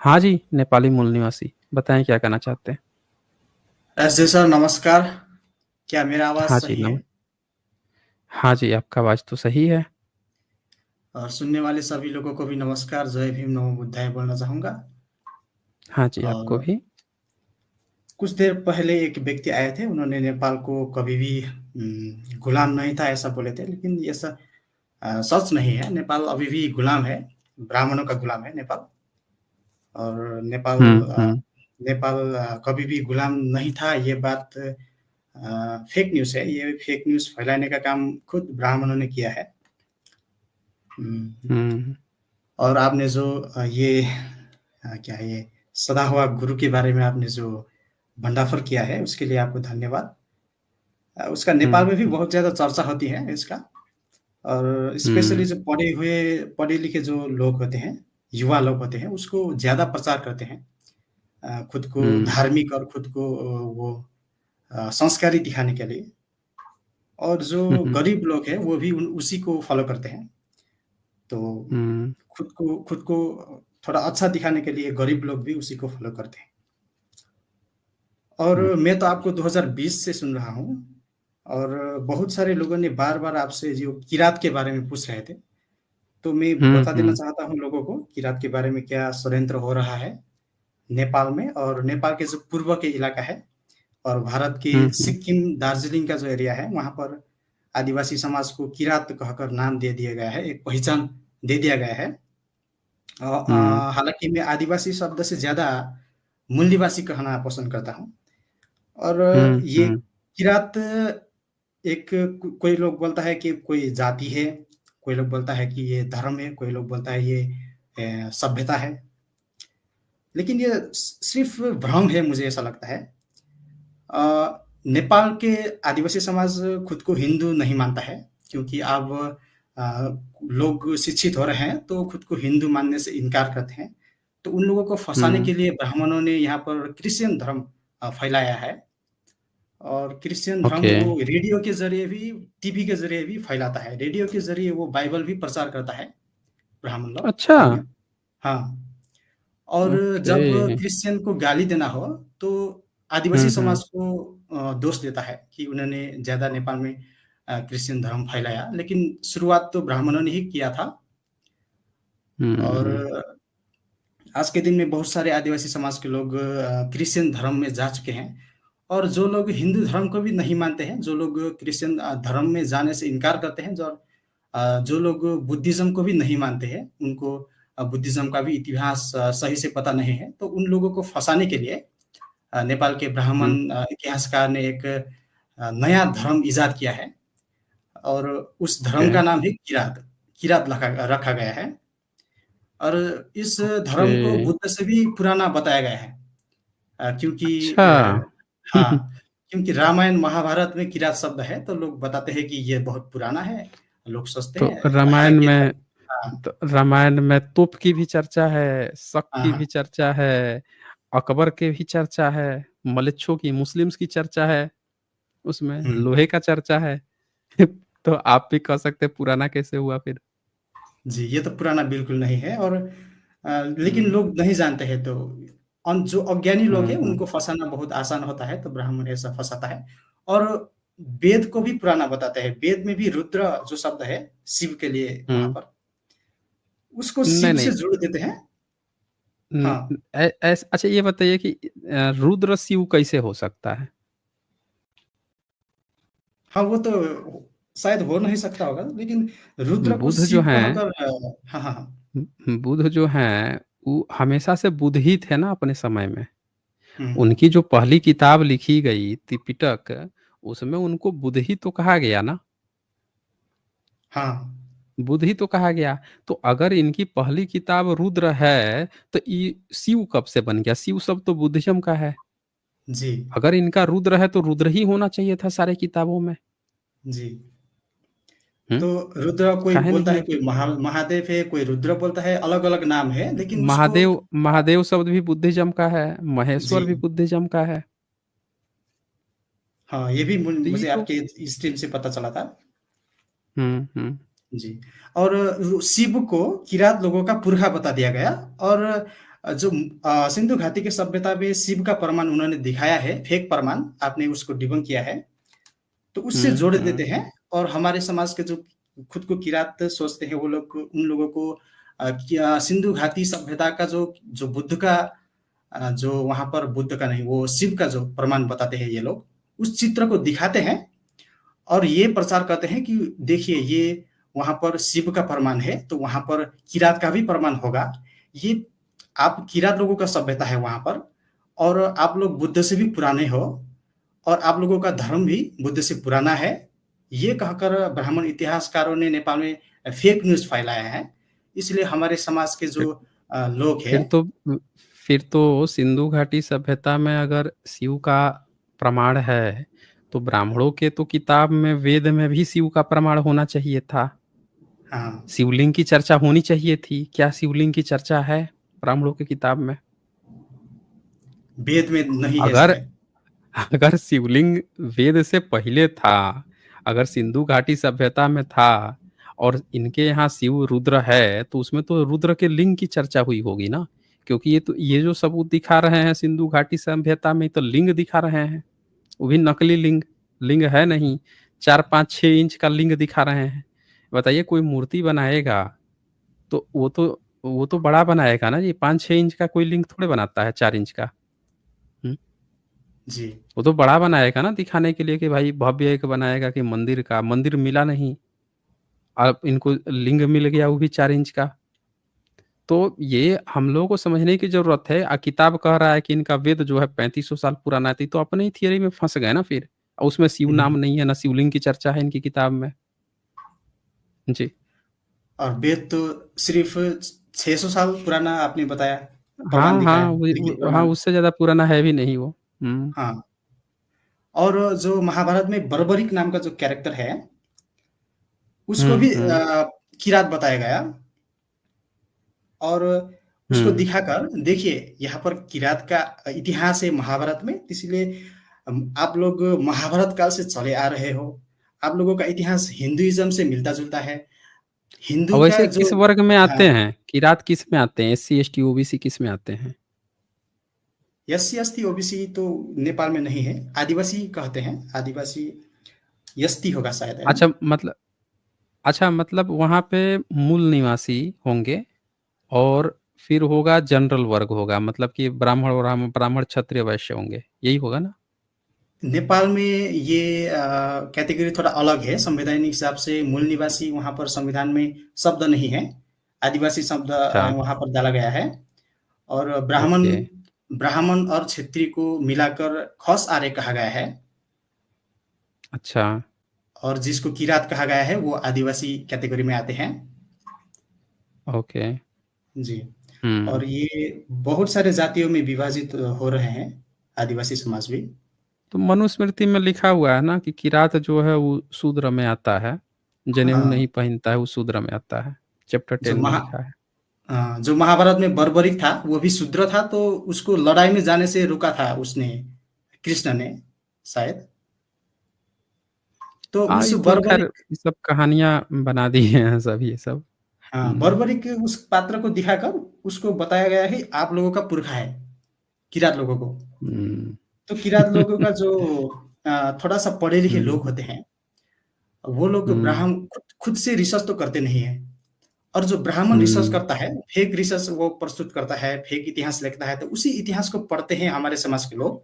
हाँ जी, नेपाली मूल निवासी। बताएँ क्या कहना चाहते हैं? एस जी सर नमस्कार। क्या मेरा आवाज़ हाँ जी, सही है? हाँ जी, आपका आवाज़ तो सही है। और सुनने वाले सभी लोगों को भी नमस्कार, जय भीम, नमो बुद्धाय बोलना चाहूँगा। हाँ जी, आपको और भी। कुछ देर पहले एक व्यक्ति आए थे, उन्होंने नेपाल को कभी भी गुलाम नहीं था ऐसा बोले थे, लेकिन ये सच नहीं है। नेपाल अभी भी गुलाम है, ब्राह्मणों का गुलाम है नेपाल। और नेपाल हुँ, अ, हुँ, नेपाल कभी भी गुलाम नहीं था, ये बात फेक न्यूज़ है। ये फेक न्यूज़ फैलाने का काम खुद ब्राह्मणों ने किया है। हुँ। हुँ, और आपने जो क्या है ये सदा हुआ गुरु के बारे में आपने जो भंडाफोर किया है, उसके लिए आपको धन्यवाद। उसका नेपाल हुँ, में भी हुँ, बहुत ज़्यादा चर्चा होती है इसका। और स्पेशली हुँ, जो पढ़े-लिखे जो लोग होते हैं, युवा लोग होते हैं, उसको ज़्यादा प्रचार करते हैं। खुद को हुँ, धार्मिक और खुद को वो संस्कारी दिखाने के लिए। और जो हुँ, हुँ, गरीब लोग हैं, वो भी उसी को फ़ॉलो करते हैं। तो हुँ, खुद को थोड़ा अच्छा दिखाने के लिए गरीब लोग भी उसी को फ़ॉलो करते हैं। और हुँ, मैं तो आपको 2020 से सुन रहा हूँ और बहुत सारे लोगों ने बार-बार आपसे जो किरात के बारे में पूछ रहे थे। तो मैं हुँ, बता देना हुँ, चाहता हूँ लोगों को किरात के बारे में क्या षड्यंत्र हो रहा है नेपाल में। और नेपाल के जो पूर्व के इलाका है और भारत के हुँ, हुँ, सिक्किम, दार्जिलिंग का जो एरिया है, वहाँ पर आदिवासी समाज को किरात कहकर नाम दे दिया गया है, एक पहचान दे दिया गया है। हुँ, हालाँकि मैं आदिवासी शब्द से ज़्यादा मूल्यवासी कहना पसंद करता हूँ। और हुँ, ये हुँ, किरात एक कोई लोग बोलता है कि कोई जाति है, कोई लोग बोलता है कि ये धर्म है, कोई लोग बोलता है ये सभ्यता है। लेकिन ये सिर्फ़ भ्रम है, मुझे ऐसा लगता है। नेपाल के आदिवासी समाज खुद को हिंदू नहीं मानता है, क्योंकि अब लोग शिक्षित हो रहे हैं, तो खुद को हिंदू मानने से इनकार करते हैं। तो उन लोगों को फँसाने हुँ, के लिए ब्राह्मणों ने यहाँ पर क्रिश्चियन धर्म फैलाया है। और क्रिश्चियन धर्म ओके, वो रेडियो के ज़रिए भी, टीवी के ज़रिए भी फैलाता है। रेडियो के ज़रिए वो बाइबल भी प्रचार करता है, ब्राह्मण लोग अच्छा, धर्म। हाँ। और ओके, जब क्रिश्चियन को गाली देना हो, तो आदिवासी हुँ, हुँ, समाज को दोष देता है कि उन्होंने ज़्यादा नेपाल में क्रिश्चियन धर्म फैलाया। लेकिन शुरुआत तो ब्राह्मणों ने ही किया था। और हुँ, आज के दिन में बहुत सारे आदिवासी समाज के लोग क्रिश्चियन धर्म में जा चुके हैं। और जो लोग हिंदू धर्म को भी नहीं मानते हैं, जो लोग क्रिश्चियन धर्म में जाने से इनकार करते हैं, जो लोग बुद्धिज़्म को भी नहीं मानते हैं, उनको बुद्धिज़्म का भी इतिहास सही से पता नहीं है, तो उन लोगों को फँसाने के लिए नेपाल के हुँ, ब्राह्मण इतिहासकार ने एक नया धर्म इज़ाद किया है। और उस ओके, धर्म का नाम है किरात। किरात रखा रखा गया है। और इस ओके, धर्म को बुद्ध से भी पुराना बताया गया है। क्योंकि अच्छा, हाँ, क्योंकि रामायण, महाभारत में किरात शब्द है, तो लोग बताते हैं कि ये बहुत पुराना है। लोग सोचते तो हैं, रामायण हालाँकि में हाँ, तो रामायण में तोप की भी चर्चा है, शक हाँ, की भी हाँ। चर्चा है, अकबर की भी चर्चा है, मलेच्छों की, मुस्लिम्स की चर्चा है, उसमें हुँ, लोहे का चर्चा है। तो आप भी कह सकते हैं पुराना कैसे हुआ फिर? जी, ये तो पुराना बिल्कुल नहीं है। और लेकिन हुँ, लोग नहीं जानते हैं, तो जो अज्ञानी लोग हुँ, हैं, हुँ, उनको फँसाना बहुत आसान होता है, तो ब्राह्मण ऐसा फँसाता है। और वेद को भी पुराना बताते हैं। वेद में भी रुद्र जो शब्द है, शिव के लिए वहाँ हुँ। पर, उसको नहीं, शिव से नहीं। जोड़ देते हैं। उम, हाँ, ए ऐस अच्छा ये बताइए कि रुद्र शिव कैसे हो सकता है? हाँ, वो तो शायद हो नहीं सकता होगा, लेकिन रुद्र को बुध जो शिव हैं कहकर हाँ, हाँ, हाँ। बुध जो हैं, वो हमेशा से बुध ही थे ना अपने समय में। हुँ, उनकी जो पहली किताब लिखी गई त्रिपिटक, उसमें उनको बुध ही तो कहा गया ना, हाँ, बुध ही तो कहा गया। तो अगर इनकी पहली किताब रुद्र है, तो ये शिव कब से बन गया? शिव शब्द तो बुद्धिज़्म का है। जी, अगर इनका रुद्र है, तो रुद्र ही होना चाहिए था सारे किताबों में। जी। हुँ, तो रुद्र कोई काहे बोलता नहीं है, है? कोई महादेव है, कोई रुद्र बोलता है, अलग-अलग नाम है, लेकिन उसको महादेव महादेव शब्द भी बुद्धिज़्म का है, जी। महेश्वर भी बुद्धिज़्म का है। हाँ, ये भी तो ये मुझे तो आपके स्ट्रीम से पता चला था। हुँ, हुँ। जी। और शिव को किरात लोगों का पुरखा बता दिया गया। और जो सिंधु घाटी की सभ्यता में शिव का प्रमाण उन्होंने दिखाया है, फेक प्रमाण, आपने उसको डिबंक किया है, तो उससे जोड़ देते हैं और हमारे समाज के जो खुद को किरात सोचते हैं, वो लोग उन लोगों को क्या सिंधु घाटी सभ्यता का जो जो बुद्ध का जो वहाँ पर बुद्ध का नहीं, वो शिव का जो प्रमाण बताते हैं ये लोग, उस चित्र को दिखाते हैं और ये प्रचार करते हैं कि देखिए ये वहाँ पर शिव का प्रमाण है, तो वहाँ पर किरात का भी प्रमाण होगा। ये आप किरात लोगों का सभ्यता है वहाँ पर और आप लोग बुद्ध से भी पुराने हो और आप लोगों का धर्म भी बुद्ध से पुराना है। ये कहकर ब्राह्मण इतिहासकारों ने नेपाल में फेक न्यूज़ फैलाया है। इसलिए हमारे समाज के जो लोग फिर हैं, तो फिर तो सिंधु घाटी सभ्यता में अगर शिव का प्रमाण है, तो ब्राह्मणों के तो किताब में वेद में भी शिव का प्रमाण होना चाहिए था। हाँ, शिवलिंग की चर्चा होनी चाहिए थी। क्या शिवलिंग की चर्चा है ब्राह्मणों की किताब में? वेद में नहीं है अगर शायद। अगर शिवलिंग वेद से पहले था, अगर सिंधु घाटी सभ्यता में था और इनके यहाँ शिव रुद्र है, तो उसमें तो रुद्र के लिंग की चर्चा हुई होगी ना। क्योंकि ये जो सबूत दिखा रहे हैं सिंधु घाटी सभ्यता में, तो लिंग दिखा रहे हैं, वो भी नकली लिंग। लिंग है नहीं, 4, 5, 6 इंच का लिंग दिखा रहे हैं। बताइए, कोई मूर्ति बनाएगा तो वो तो बड़ा बनाएगा ना जी। 5, 6 इंच का कोई लिंग थोड़े बनाता है, 4 इंच का। हम्म? जी। वो तो बड़ा बनाएगा ना, दिखाने के लिए कि भाई भव्य एक बनाएगा, कि मंदिर का मंदिर मिला नहीं, अब इनको लिंग मिल गया, वो भी 4 इंच का। तो ये हम लोगों को समझने की जरूरत है। किताब कह रहा है कि इनका वेद जो है 3500 साल पुराना है, तो अपने ही थियरी में फंस गए ना फिर। और उसमें शिव नाम नहीं है, ना शिवलिंग की चर्चा है इनकी किताब में। जी। और वेद तो सिर्फ 600 साल पुराना आपने बताया, प्रमाण हाँ दिखाया, हाँ, लिखित हाँ, प्रमाण। उससे ज्यादा पुराना है भी नहीं वो। हम्म। हाँ, और जो महाभारत में बर्बरिक नाम का जो कैरेक्टर है, उसको भी हम्म। किरात बताया गया और उसको हम्म। दिखाकर देखिए यहाँ पर किरात का इतिहास है महाभारत में, इसलिए आप लोग महाभारत काल से चले आ रहे हो, आप लोगों का इतिहास हिंदुइज्म से मिलता जुलता है, और हिंदू का वैसे जो। किस वर्ग में आते हाँ, हैं किरात? किस में आते हैं? SC ST OBC किस में आते हैं? S C S T OBC तो नेपाल में नहीं है, आदिवासी कहते हैं, आदिवासी यस्ती होगा शायद, है ना। अच्छा मतलब अच्छा मतलब वहाँ पे मूल निवासी होंगे, और फिर होगा जनरल वर्ग होगा, मतलब कि ब्राह्मण ब्राह्मण ब्राह्मण क्षत्रिय वैश्य होंगे, यही होगा ना? नेपाल में ये कैटेगरी थोड़ा अलग है, संवैधानिक हिसाब से मूल निवासी वहाँ पर संविधान में शब्द नहीं है, आदिवासी शब्द अच्छा। वहाँ पर डाला गया है और ब्राह्मण ओके। ब्राह्मण और क्षत्रिय को मिलाकर खस आर्य कहा गया है अच्छा। और जिसको किरात कहा गया है वो आदिवासी कैटेगरी में आते हैं। ओके। जी। हम्म। और ये बहुत सारे जातियों में विभाजित हो रहे हैं, आदिवासी समाज भी। तो मनुस्मृति में लिखा हुआ है ना कि किरात जो है वो शूद्र में आता है, जनेऊ हाँ, नहीं पहनता है, वो शूद्र में आता है। चैप्टर जो 10 में लिखा है। जो महाभारत में बर्बरिक था वो भी शूद्र था, तो उसको लड़ाई में जाने से रोका था उसने, कृष्ण ने शायद। तो हाँ, उस ये तो खैर बर्बरिक, ये सब कहानियां बना दी हैं सब, ये सब। हाँ, हम्म। बर्बरिक उस पात्र को दिखाकर उसको बताया गया है आप लोगों का पुरखा है, किरात लोगों को। हम्म। तो किरात लोगों का जो थोड़ा-सा पढ़े लिखे हम्म। लोग होते हैं, वो लोग हम्म। खुद खुद से रिसर्च तो करते नहीं है और जो ब्राह्मण रिसर्च हम्म। करता है, फेक रिसर्च वो प्रस्तुत करता है, फेक इतिहास लिखता है, तो उसी इतिहास को पढ़ते हैं हमारे समाज के लोग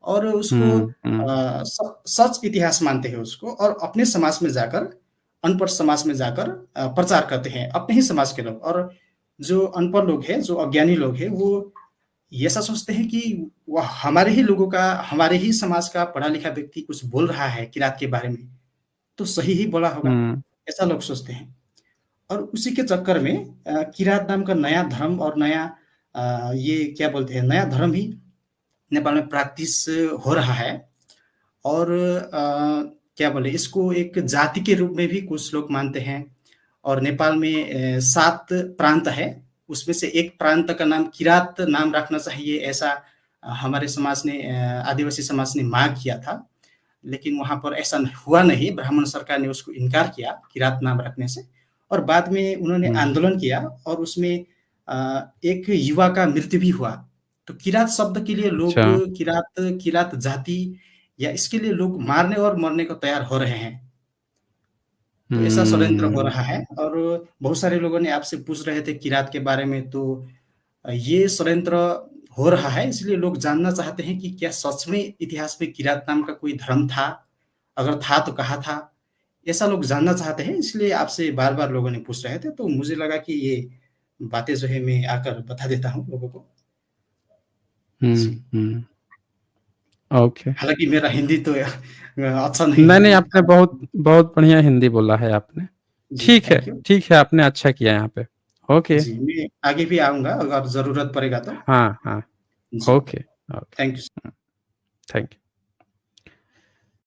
और उसको हम्म। हम्म। सच इतिहास मानते हैं उसको और अपने समाज में जाकर, अनपढ़ समाज में जाकर प्रचार करते हैं, अपने ही समाज के लोग। और जो अनपढ़ लोग हैं, जो अज्ञानी लोग हैं, वो ये ऐसा सोचते हैं कि वह हमारे ही लोगों का, हमारे ही समाज का पढ़ा-लिखा व्यक्ति कुछ बोल रहा है किरात के बारे में, तो सही ही बोला होगा, हम्म। ऐसा लोग सोचते हैं। और उसी के चक्कर में किरात नाम का नया धर्म और नया ये क्या बोलते हैं, नया धर्म ही नेपाल में प्रैक्टिस हो रहा है और क्या बोले इसको एक जाति के रूप में भी कुछ लोग मानते हैं और नेपाल में 7 प्रांत है, उसमें से एक प्रांत का नाम किरात नाम रखना चाहिए, ऐसा हमारे समाज ने आदिवासी समाज ने माँग किया था। लेकिन वहाँ पर ऐसा हुआ नहीं, ब्राह्मण सरकार ने उसको इनकार किया किरात नाम रखने से और बाद में उन्होंने हम्म। आंदोलन किया और उसमें एक युवा का मृत्यु भी हुआ। तो किरात शब्द के लिए लोग अच्छा। किरात किरात जाति या इसके लिए लोग मारने और मरने को तैयार हो रहे हैं। तो ऐसा षड्यंत्र हो हुँ। रहा है और बहुत सारे लोगों ने आपसे पूछ रहे थे किरात के बारे में, तो ये षड्यंत्र हो रहा है, इसलिए लोग जानना चाहते हैं कि क्या सच में इतिहास में किरात नाम का कोई धर्म था? अगर था तो कहाँ था? ऐसा लोग जानना चाहते हैं, इसलिए आपसे बार-बार लोगों ने पूछ रहे थे, तो मुझे लगा कि ये बातें जो है मैं आकर बता देता हूँ लोगों को। हुँ, जी, हुँ। ओके। हालाँकि मेरा हिंदी तो अच्छा नहीं नहीं, है। नहीं, आपने बहुत बहुत बढ़िया हिंदी बोला है आपने। जी, थैंक यू। ठीक है, आपने अच्छा किया यहाँ पे। ओके। जी, मैं आगे भी आऊँगा अगर ज़रूरत पड़ेगा तो। हाँ, हाँ। जी, ओके, ओके। Thank you. हुँ, थैंक यू।